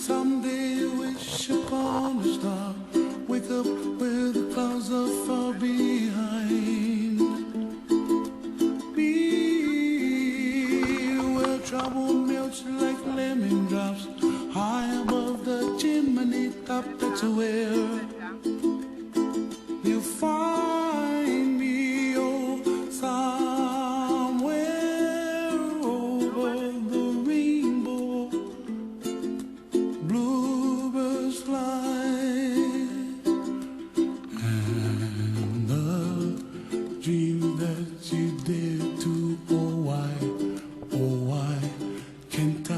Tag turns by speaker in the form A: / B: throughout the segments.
A: Someday you wish upon a star, wake up where the clouds are far behind. Be where trouble melts like lemon drops, high above the chimney top. That's where you find me, oh, somewhere over the rainbow. Bluebirds fly, and the dream that you dare to, oh why can't I?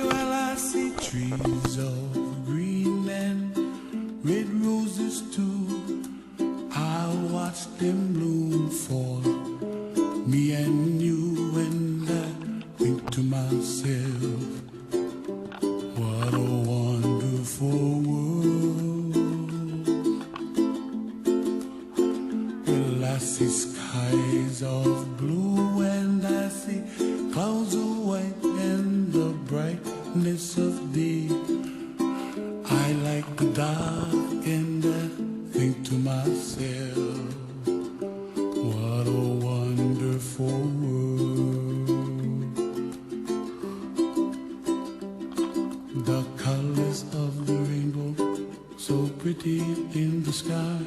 A: Well, I see trees of green and red roses too. I watch them bloom for me and you, and I think to myself, what a wonderful world. Well, I see skies of blue and I see clouds of white and the brightness of day. I like the dark and I think to myself, what a wonderful world. The colors of the rainbow, so pretty in the sky,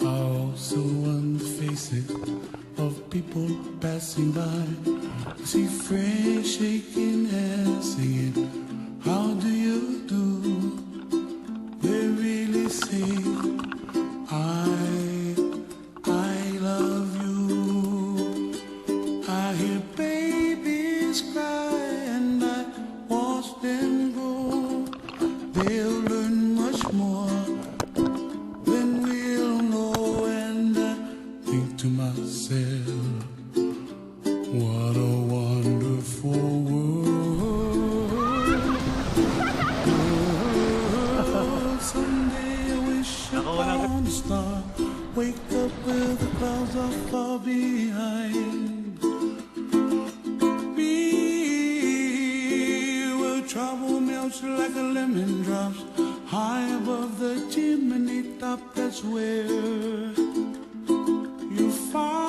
A: are also on the faces of people passing by. See friends shaking hands, singing, how do you do? They really say, I love you. I hear babies cry and I watch them grow. They'll learn much more than we'll know, and I think to myself, what a wonderful world. Someday I wish upon a star, wake up where the clouds are far behind. Be where trouble melts like a lemon drops, high above the chimney top. That's where you find